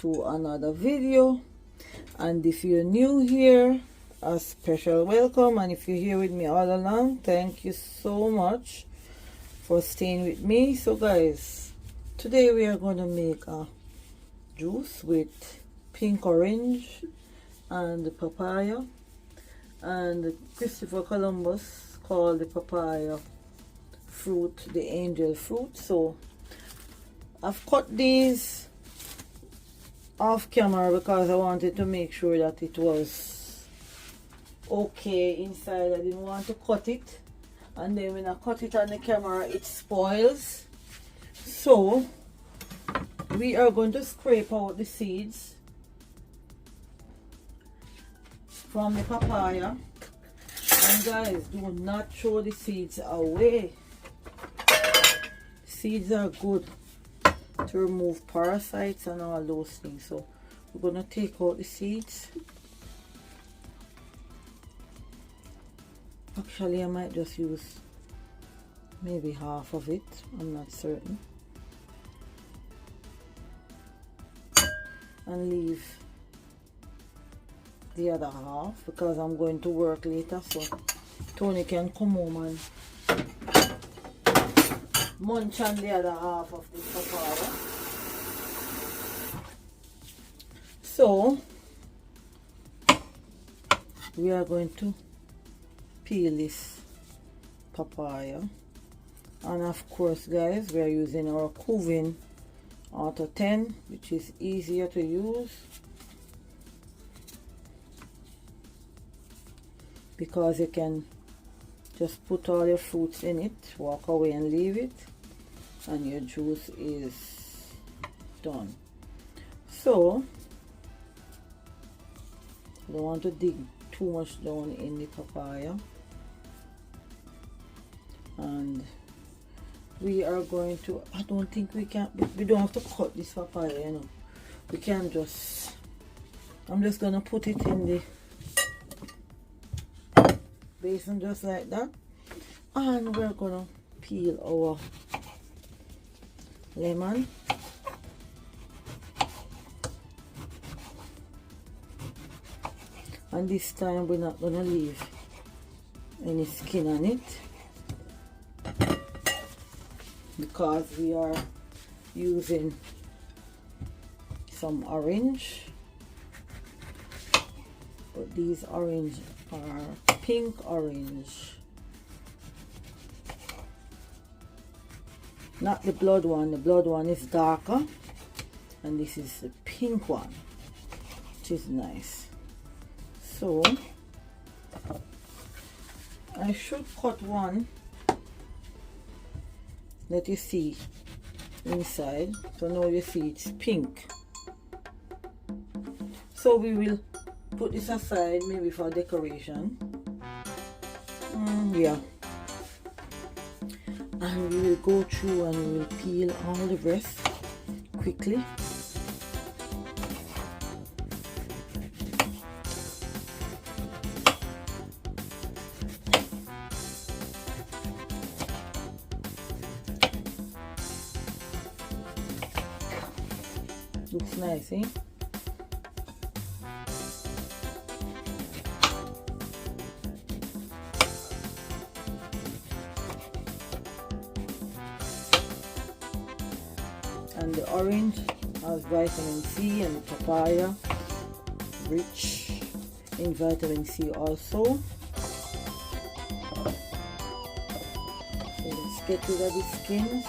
to another video. And if you're new here, a special welcome. And if you're here with me all along, thank you so much for staying with me. So guys, today we are going to make a juice with pink orange and the papaya, and Christopher Columbus called the papaya fruit the angel fruit. So I've cut these off camera because I wanted to make sure that it was okay inside. I didn't want to cut it, and then when I cut it on the camera it spoils. So we are going to scrape out the seeds from the papaya. And guys, do not throw the seeds away. Seeds are good to remove parasites and all those things. So we're going to take out the seeds. Actually, I might just use maybe half of it, I'm not certain, and leave the other half because I'm going to work later, so Tony can come home and munch on the other half of the papaya. So we are going to peel this papaya, and of course guys, we are using our Coven Auto 10, which is easier to use because you can just put all your fruits in it, walk away and leave it, and your juice is done. So I don't want to dig too much down in the papaya, and we are going to, I don't think we can, we don't have to cut this papaya, you know. We can just, I'm just gonna put it in the basin just like that, and we're gonna peel our lemon. And this time we're not gonna leave any skin on it because we are using some orange, but these orange are pink orange, not the blood one. The blood one is darker, and this is the pink one, which is nice. So I should cut one, let you see inside. So now you see it's pink. So we will put this aside maybe for decoration. Yeah, and we will go through and we will peel all the rest quickly. Looks nice, eh? And the orange has vitamin C, and the papaya rich in vitamin C also. So let's get rid of the skins.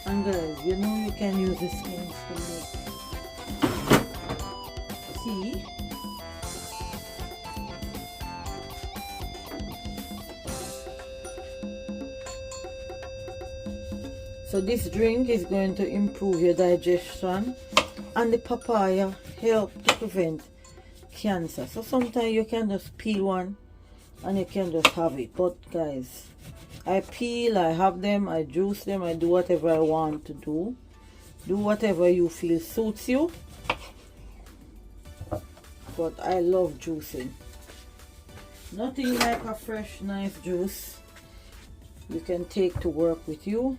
And guys, you know you can use the skins to make tea. So this drink is going to improve your digestion, and the papaya help to prevent cancer. So sometimes you can just peel one and you can just have it. But guys, I peel, I have them, I juice them, I do whatever I want to do. Do whatever you feel suits you. But I love juicing. Nothing like a fresh, nice juice you can take to work with you.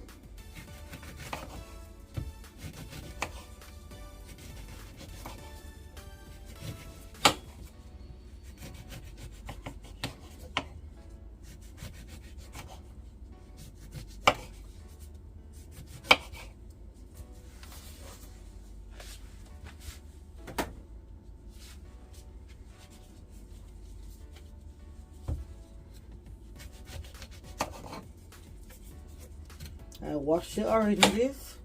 I washed the oranges,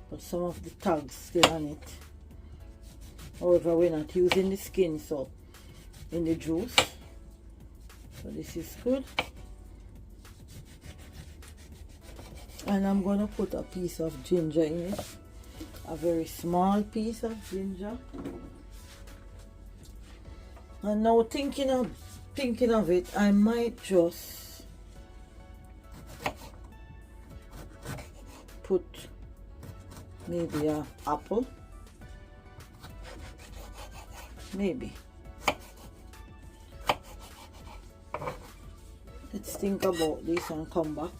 but some of the tags still on it. However, we're not using the skin, so in the juice. So this is good. And I'm gonna put a piece of ginger in it, a very small piece of ginger. And now thinking of it, I might just put maybe an apple, maybe. Let's think about this and come back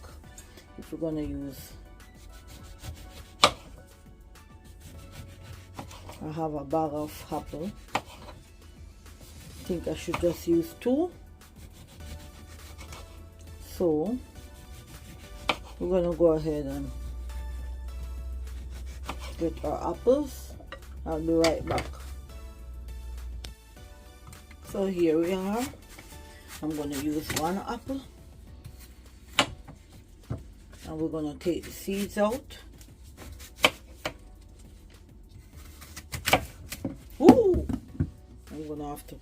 if we're gonna use. I have a bag of apple. I think I should just use 2. So we're gonna go ahead and get our apples. I'll be right back. So here we are. I'm gonna use 1 apple, and we're gonna take the seeds out. Ooh! I'm gonna have to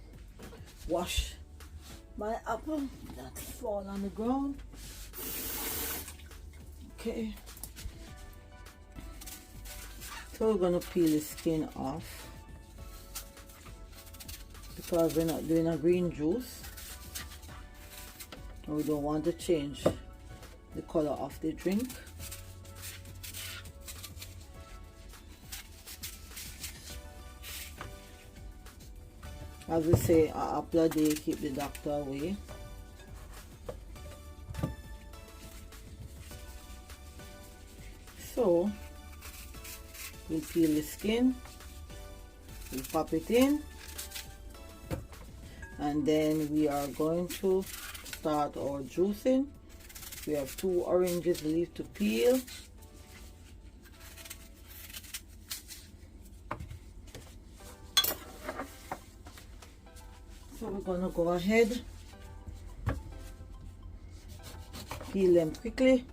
wash my apple that fall on the ground. Okay, so we're gonna peel the skin off because we're not doing a green juice and we don't want to change the color of the drink. As we say, an apple a day keep the doctor away. So we'll peel the skin, we'll pop it in, and then we are going to start our juicing. We have 2 oranges left to peel. So we're gonna go ahead, peel them quickly.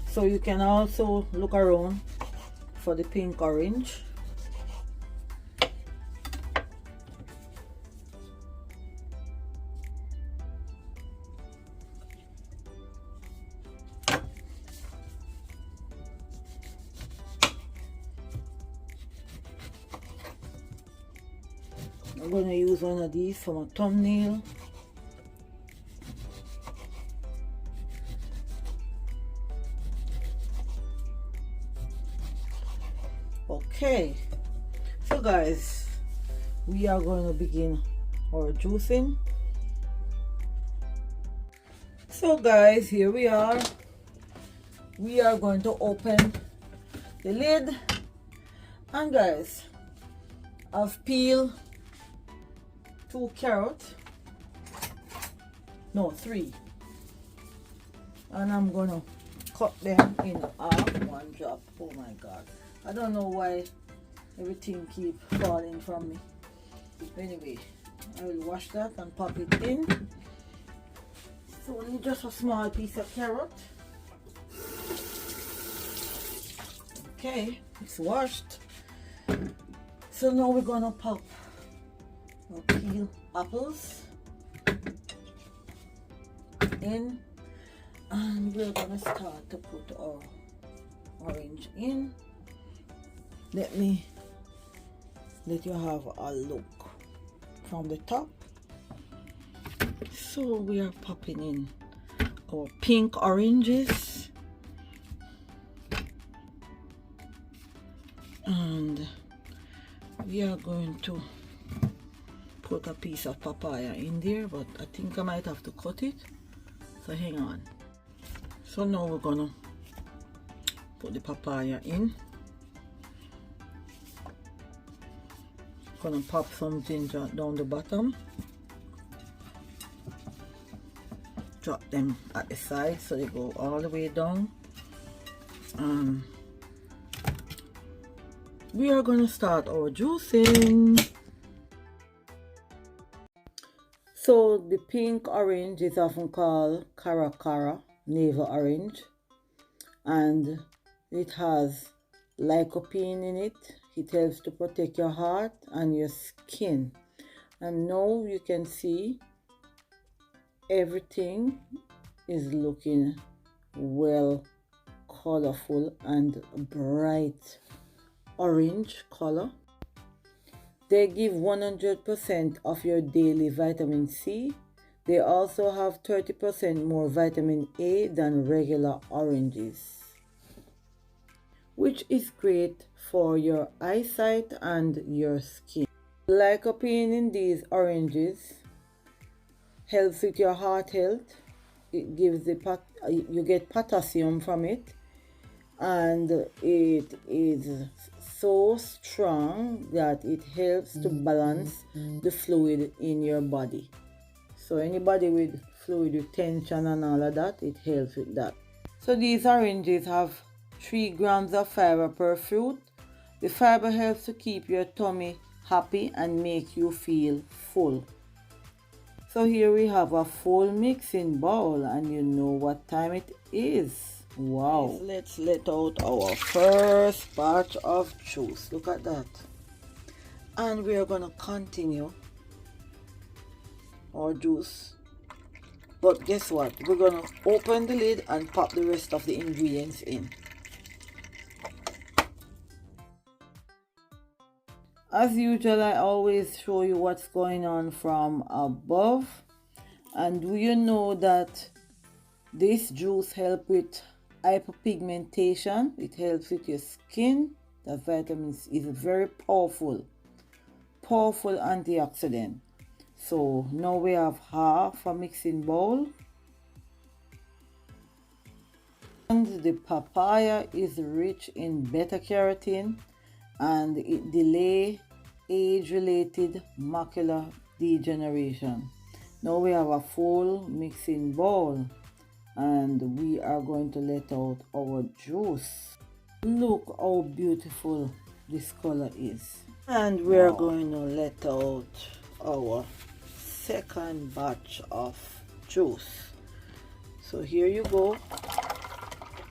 So you can also look around for the pink orange. I'm going to use one of these for my thumbnail. Okay, so guys, we are going to begin our juicing. So guys, here we are. We are going to open the lid, and guys, I've peeled 2 carrots, no 3, and I'm gonna cut them in half, 1 drop. Oh my god, I don't know why everything keep falling from me. Anyway, I will wash that and pop it in. So only just a small piece of carrot. Okay, it's washed. So now we're gonna pop or peel apples in, and we're gonna start to put our orange in. Let you have a look from the top. So we are popping in our pink oranges, and we are going to put a piece of papaya in there, but I think I might have to cut it, so hang on. So now we're gonna put the papaya in. Gonna pop some ginger down the bottom, drop them at the side so they go all the way down. we are going to start our juicing. So the pink orange is often called cara navel orange, and it has lycopene in it. It helps to protect your heart and your skin. And now you can see everything is looking well colorful and bright orange color. They give 100% of your daily vitamin C. They also have 30% more vitamin A than regular oranges, which is great for your eyesight and your skin. Lycopene in these oranges helps with your heart health. It gives you get potassium from it, and it is so strong that it helps to balance the fluid in your body. So anybody with fluid retention and all of that, it helps with that. So these oranges have 3 grams of fiber per fruit. The fiber helps to keep your tummy happy and make you feel full. So here we have a full mixing bowl, and you know what time it is. Wow. Let's let out our first batch of juice. Look at that. And we are going to continue our juice. But guess what? We're going to open the lid and pop the rest of the ingredients in. As usual, I always show you what's going on from above. And do you know that this juice helps with hyperpigmentation? It helps with your skin. The vitamins is a very powerful antioxidant. So now we have half a mixing bowl. And the papaya is rich in beta-carotene, and it delays age-related macular degeneration. Now we have a full mixing bowl, and we are going to let out our juice. Look how beautiful this color is. And we are going to let out our second batch of juice. So here you go.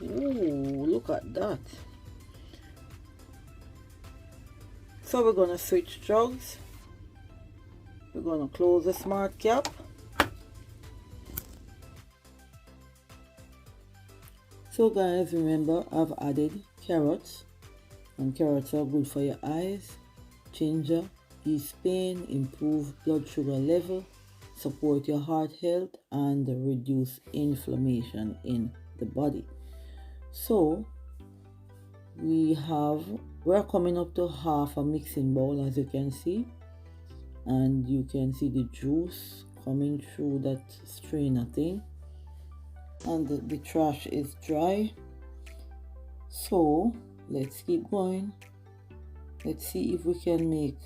Ooh, look at that. So we're going to switch jugs. We're going to close the smart cap. So guys, remember I've added carrots, and carrots are good for your eyes, ginger, ease pain, improve blood sugar level, support your heart health, and reduce inflammation in the body. So we're coming up to half a mixing bowl, as you can see, and you can see the juice coming through that strainer thing, and the trash is dry. So let's keep going. Let's see if we can make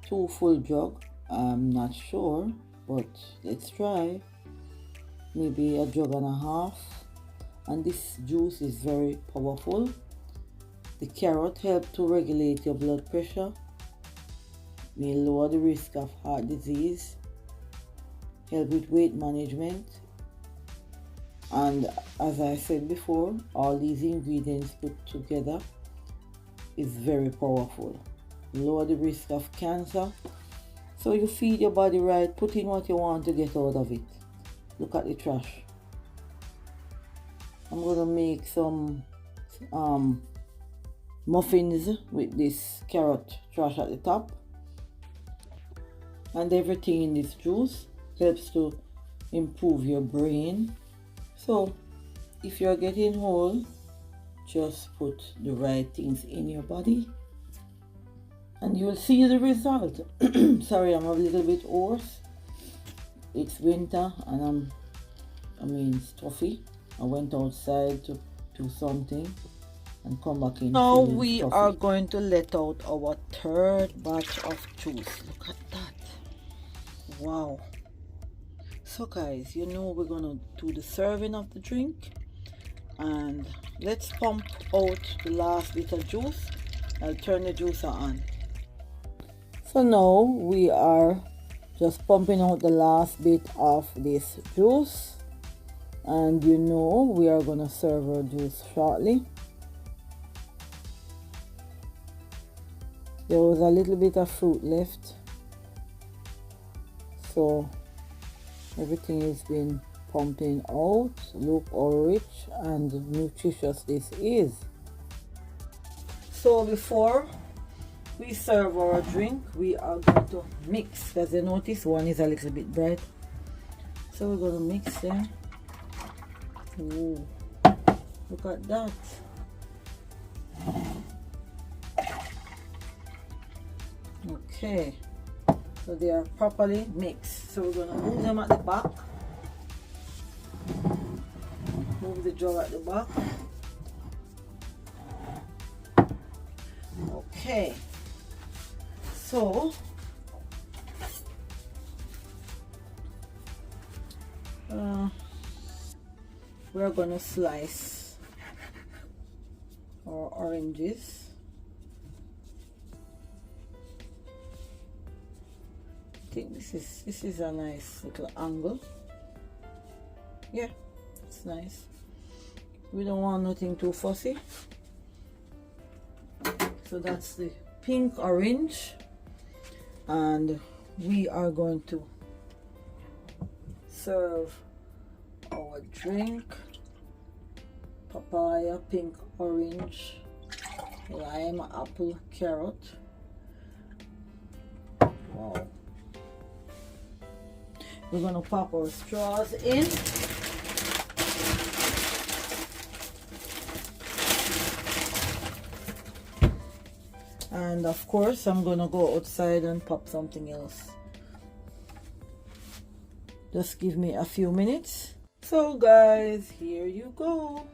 2 full jug. I'm not sure, but let's try. Maybe a jug and a half. And this juice is very powerful. The carrot helps to regulate your blood pressure, may lower the risk of heart disease, help with weight management, and as I said before, all these ingredients put together is very powerful. Lower the risk of cancer. So you feed your body right, put in what you want to get out of it. Look at the trash. I'm gonna make some muffins with this carrot trash at the top, and everything in this juice helps to improve your brain. So if you're getting old, just put the right things in your body and you will see the result. Sorry, I'm a little bit hoarse. It's winter and it's stuffy. I went outside to do something and come back in. Now we are going to let out our third batch of juice. Look at that. Wow. So guys, you know we're gonna do the serving of the drink, and let's pump out the last bit of juice I'll turn the juicer on. So now we are just pumping out the last bit of this juice, and you know we are gonna serve our juice shortly. There was a little bit of fruit left, so everything has been pumping out. Look how rich and nutritious this is. So before we serve our drink, we are going to mix, because you notice one is a little bit bright, so we're going to mix them. Ooh, look at that. Okay, so they are properly mixed. So we're going to move them at the back. Move the jar at the back. Okay, so we're gonna slice our oranges. I think this is a nice little angle. Yeah, it's nice. We don't want nothing too fussy. So that's the pink orange, and we are going to serve our drink. Papaya, pink, orange, lime, apple, carrot. Wow. We're gonna pop our straws in. And of course, I'm gonna go outside and pop something else. Just give me a few minutes. So guys, here you go.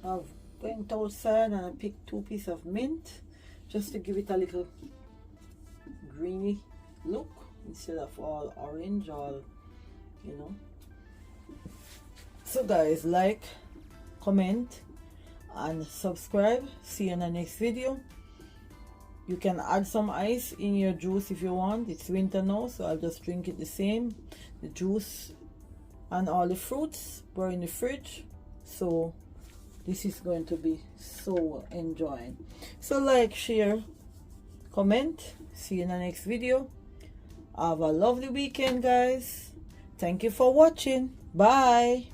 I've went outside and I picked 2 pieces of mint just to give it a little greeny look instead of all orange, all, you know. So guys, like, comment and subscribe. See you in the next video. You can add some ice in your juice if you want. It's winter now, so I'll just drink it the same. The juice and all the fruits were in the fridge, so this is going to be so enjoying. So like, share, comment. See you in the next video. Have a lovely weekend, guys. Thank you for watching. Bye.